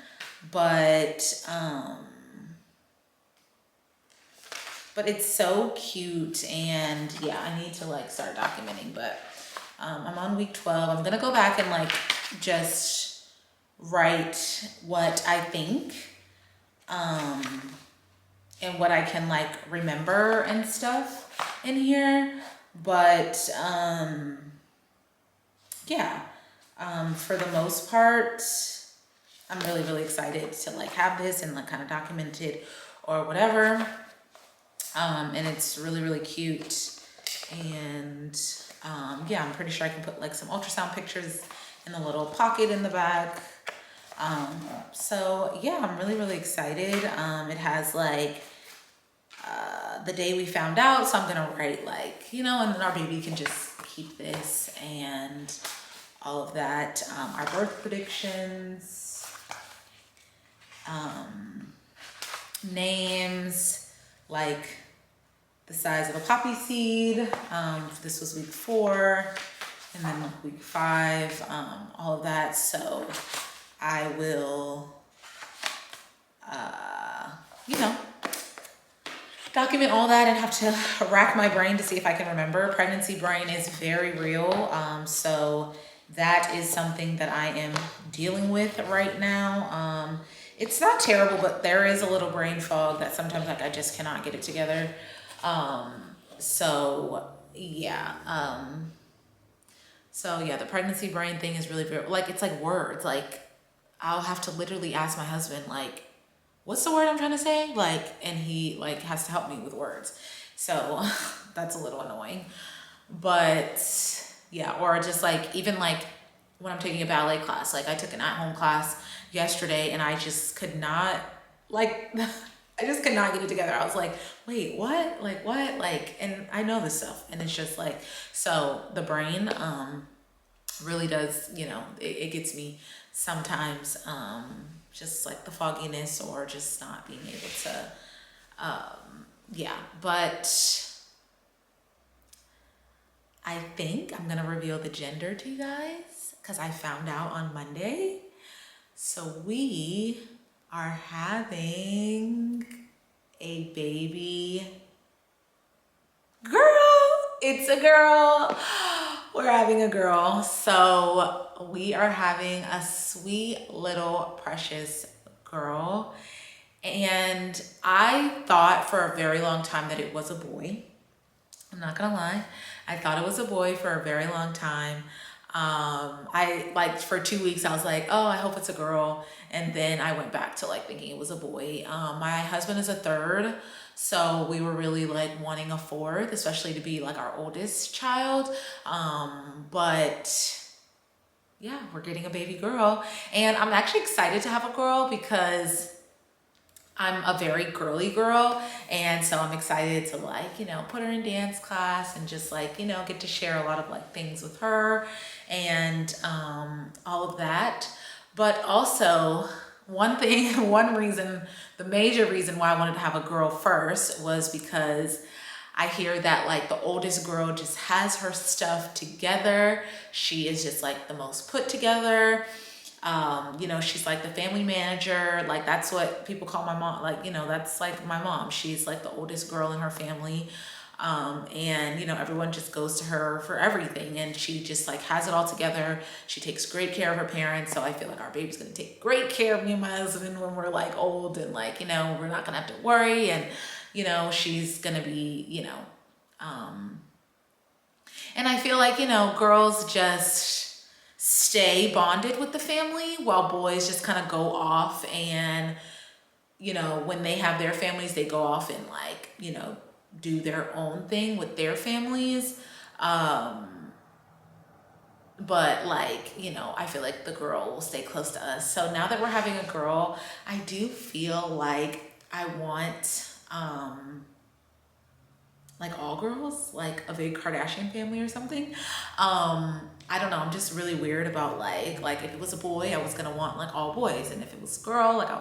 but it's so cute. And yeah, I need to like start documenting, but, I'm on week 12. I'm going to go back and like just write what I think, and what I can like remember and stuff in here. But yeah, for the most part, I'm really, really excited to like have this and like kind of document it or whatever. And it's really, really cute. And yeah, I'm pretty sure I can put like some ultrasound pictures in the little pocket in the back. So yeah, I'm really, really excited. It has like the day we found out, so I'm gonna write like, and then our baby can just keep this and all of that. Our birth predictions, names, like the size of a poppy seed. This was week 4, and then week 5, all of that. So I will, you know, document all that and have to rack my brain to see if I can remember. Pregnancy brain is very real. So that is something that I am dealing with right now. It's not terrible, but there is a little brain fog that sometimes like I just cannot get it together. So yeah. So yeah, the pregnancy brain thing is really very, like, it's like words. Like I'll have to literally ask my husband, like, what's the word I'm trying to say? Like, and he like has to help me with words. So that's a little annoying. But yeah, or just like, even like when I'm taking a ballet class, like I took an at-home class yesterday and I just could not, like, I just could not get it together. I was like, wait, what? Like, what? Like, and I know this stuff. And it's just like, so the brain, really does, it gets me sometimes, just like the fogginess or just not being able to, yeah, but I think I'm gonna reveal the gender to you guys because I found out on Monday. So we are having a baby girl. It's a girl. We're having a girl. So we are having a sweet little precious girl. And I thought for a very long time that it was a boy. I'm not gonna lie. I thought it was a boy for a very long time. I like for 2 weeks, I was like, oh, I hope it's a girl. And then I went back to like thinking it was a boy. My husband is a third. So we were really like wanting a fourth, especially to be like our oldest child. But yeah, we're getting a baby girl. And I'm actually excited to have a girl because I'm a very girly girl, and so I'm excited to like, put her in dance class and just like, get to share a lot of like things with her and all of that. But also one thing, one reason, the major reason why I wanted to have a girl first was because I hear that like the oldest girl just has her stuff together. She is just like the most put together. She's like the family manager. Like that's what people call my mom. Like, that's like my mom. She's like the oldest girl in her family. And everyone just goes to her for everything. And she just like has it all together. She takes great care of her parents. So I feel like our baby's going to take great care of me and my husband when we're like old and like, we're not going to have to worry. And, she's going to be, and I feel like, girls just stay bonded with the family while boys just kind of go off and, when they have their families, they go off and like, do their own thing with their families. But like, I feel like the girl will stay close to us. So now that we're having a girl, I do feel like I want, like all girls, like a big Kardashian family or something. I don't know. I'm just really weird about like if it was a boy, I was gonna want like all boys, and if it was a girl, like I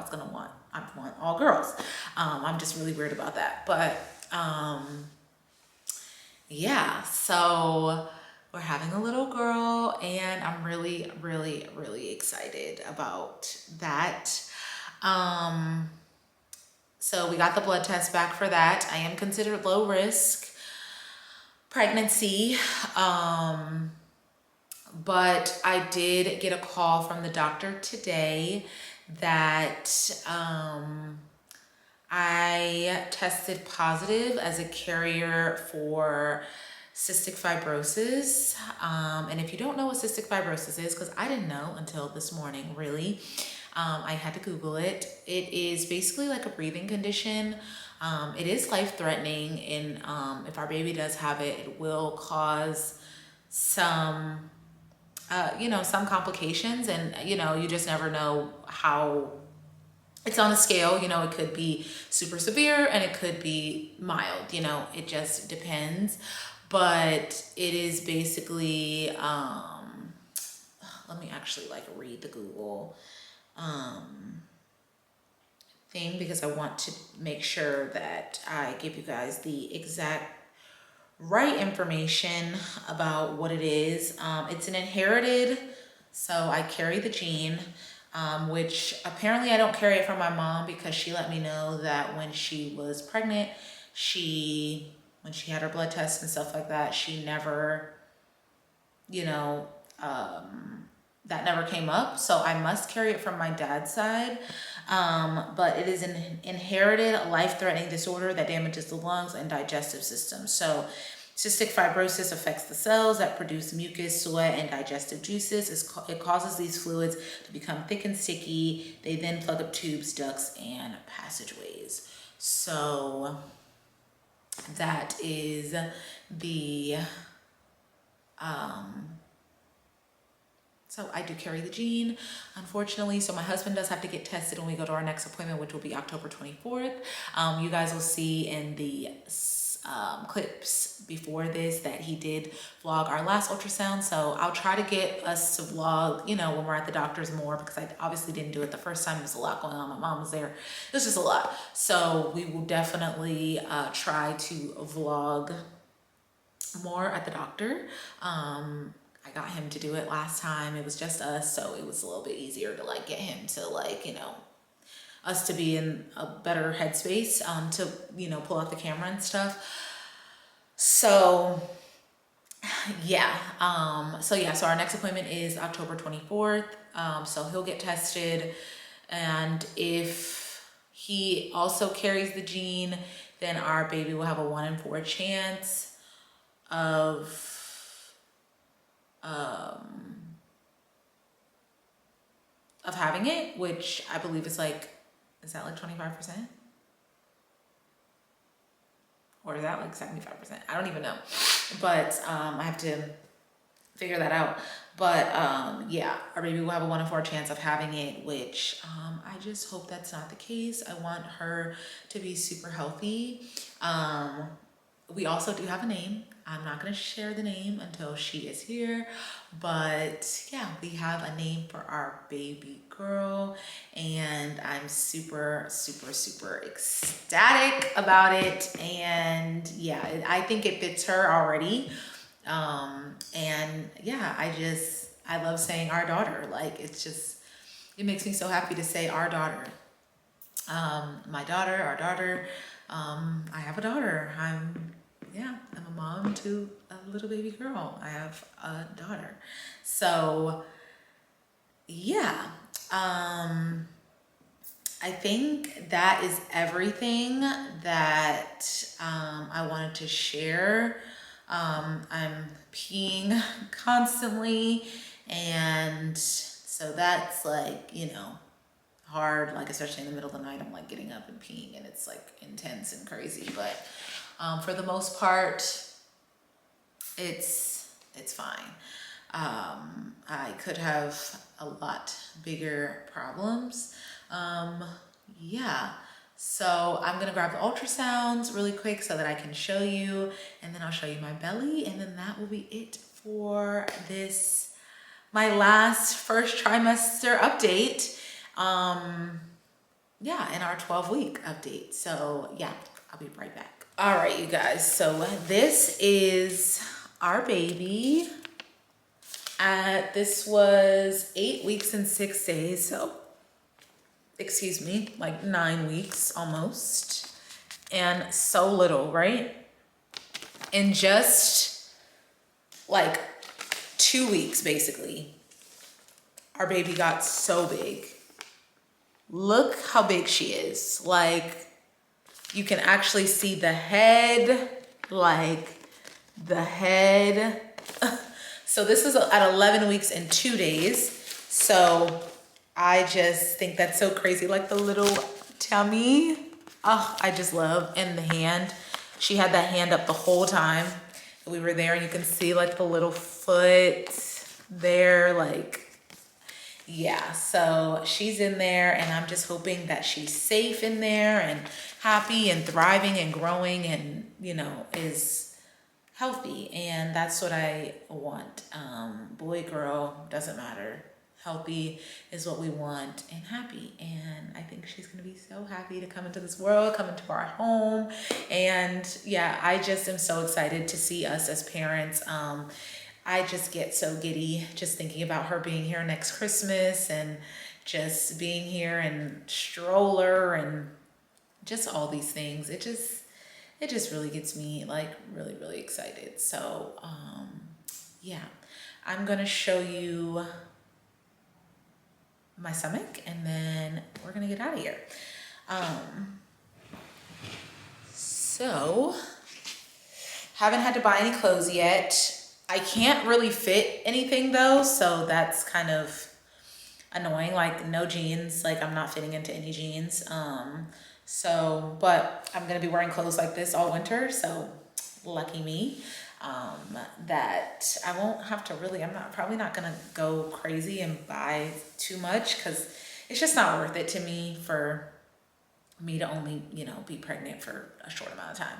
want all girls. I'm just really weird about that. But yeah. So we're having a little girl, and I'm really, really, really excited about that. So we got the blood test back for that. I am considered low risk pregnancy. But I did get a call from the doctor today that I tested positive as a carrier for cystic fibrosis. And if you don't know what cystic fibrosis is, because I didn't know until this morning, really, I had to Google it. It is basically like a breathing condition. It is life-threatening, and if our baby does have it, it will cause some some complications, and, you just never know how it's on a scale. It could be super severe and it could be mild, it just depends. But it is basically, let me actually like read the Google thing, because I want to make sure that I give you guys the exact right information about what it is. It's an inherited, so I carry the gene, which apparently I don't carry it from my mom, because she let me know that when she was pregnant, when she had her blood tests and stuff like that, she never, that never came up. So I must carry it from my dad's side. But it is an inherited life-threatening disorder that damages the lungs and digestive system. So cystic fibrosis affects the cells that produce mucus, sweat, and digestive juices. It causes these fluids to become thick and sticky. They then plug up tubes, ducts, and passageways. So that is the so I do carry the gene, unfortunately. So my husband does have to get tested when we go to our next appointment, which will be October 24th. You guys will see in the clips before this that he did vlog our last ultrasound. So I'll try to get us to vlog, when we're at the doctor's more, because I obviously didn't do it the first time. There's a lot going on. My mom was there. It was just a lot. So we will definitely try to vlog more at the doctor. I got him to do it last time. It was just us, so it was a little bit easier to like get him to like, us to be in a better headspace to, pull out the camera and stuff. So yeah, so our next appointment is October 24th. So he'll get tested, and if he also carries the gene, then our baby will have a 1 in 4 chance of having it, which I believe is like, is that like 25%? Or is that like 75%? I don't even know. But I have to figure that out. But yeah, our baby will have a 1 in 4 chance of having it, which I just hope that's not the case. I want her to be super healthy. We also do have a name. I'm not going to share the name until she is here. But yeah, we have a name for our baby girl. And I'm super, super, super ecstatic about it. And yeah, I think it fits her already. And yeah, I love saying our daughter. Like, it makes me so happy to say our daughter. My daughter, our daughter. I have a daughter. I'm a mom to a little baby girl. I have a daughter. So yeah, I think that is everything that I wanted to share. I'm peeing constantly, and so that's like, hard, like especially in the middle of the night. I'm like getting up and peeing, and it's like intense and crazy, but for the most part, it's fine. I could have a lot bigger problems. Yeah, so I'm gonna grab the ultrasounds really quick so that I can show you, and then I'll show you my belly, and then that will be it for this, my last first trimester update. Yeah, in our 12-week update. So yeah, I'll be right back. All right, you guys, so this is our baby. This was 8 weeks and 6 days, so excuse me, like 9 weeks almost. And so little, right? In just like 2 weeks, basically, our baby got so big. Look how big she is. Like, you can actually see the head, like the head. So this is at 11 weeks and 2 days. So I just think that's so crazy. Like the little tummy. Oh, I just love. And the hand. She had that hand up the whole time we were there, and you can see like the little foot. they're like, yeah, so she's in there, and I'm just hoping that she's safe in there and happy and thriving and growing and, you know, is healthy. And that's what I want. Boy, girl, doesn't matter. Healthy is what we want, and happy. And I think she's going to be so happy to come into this world, come into our home. And yeah, I just am so excited to see us as parents. I just get so giddy just thinking about her being here next Christmas and just being here and stroller and just all these things. It just really gets me like really, really excited. So, yeah, I'm gonna show you my stomach and then we're gonna get out of here. So, haven't had to buy any clothes yet. I can't really fit anything though, so that's kind of annoying. Like no jeans, like I'm not fitting into any jeans. But I'm gonna be wearing clothes like this all winter, so lucky me. That I won't have to really, probably not gonna go crazy and buy too much because it's just not worth it to me for me to only, you know, be pregnant for a short amount of time.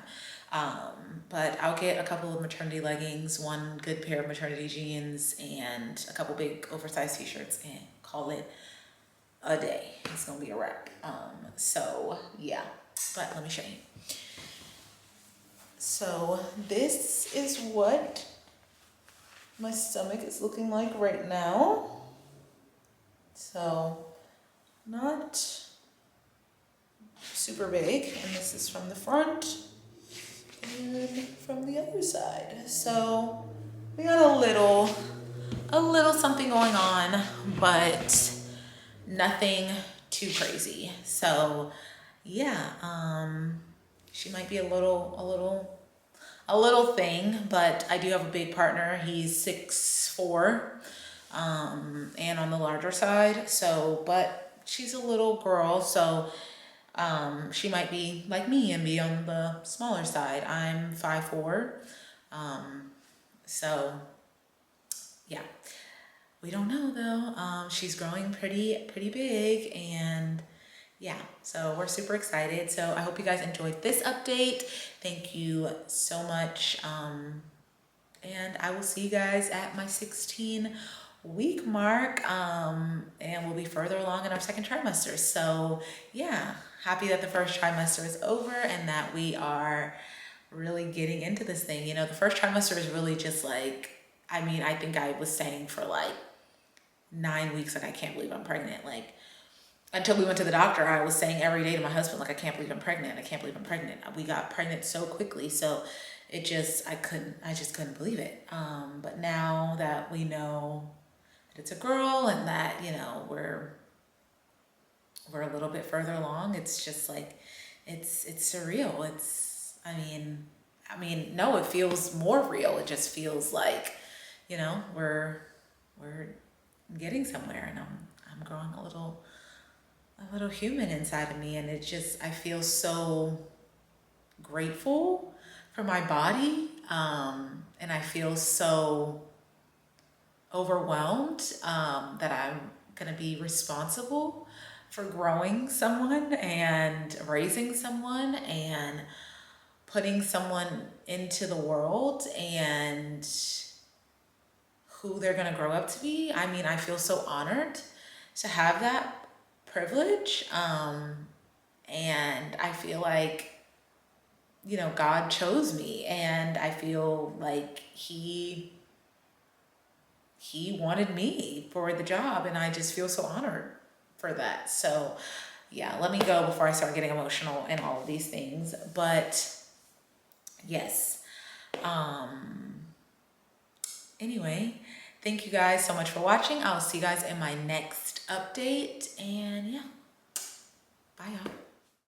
But I'll get a couple of maternity leggings, one good pair of maternity jeans, and a couple big oversized t-shirts and call it a day. It's gonna be a wrap. So yeah, but let me show you. So this is what my stomach is looking like right now. So not super big, and this is from the front and from the other side. So we got a little something going on, but nothing too crazy. So yeah, she might be a little thing, but I do have a big partner. He's 6'4", and on the larger side. So, but she's a little girl, so she might be like me and be on the smaller side. I'm 5'4", so yeah, we don't know though. She's growing pretty big, and yeah, so we're super excited. So I hope you guys enjoyed this update. Thank you so much. And I will see you guys at my 16-week mark. And we'll be further along in our second trimester. So yeah, happy that the first trimester is over and that we are really getting into this thing. You know, the first trimester is really just like, I mean, I think I was saying for like 9 weeks, like, I can't believe I'm pregnant. Like, until we went to the doctor, I was saying every day to my husband, like, I can't believe I'm pregnant. I can't believe I'm pregnant. We got pregnant so quickly. So it just, I just couldn't believe it. But now that we know that it's a girl and that, you know, we're a little bit further along, it's just like, it's surreal. I mean, no, it feels more real. It just feels like, you know, we're getting somewhere, and I'm growing a little human inside of me, and it just, I feel so grateful for my body, and I feel so overwhelmed that I'm gonna be responsible for growing someone and raising someone and putting someone into the world and who they're gonna grow up to be. I mean, I feel so honored to have that privilege. And I feel like, you know, God chose me, and I feel like he wanted me for the job, and I just feel so honored for that. So yeah, let me go before I start getting emotional and all of these things. But yes, anyway, thank you guys so much for watching. I'll see you guys in my next update, and yeah, bye y'all.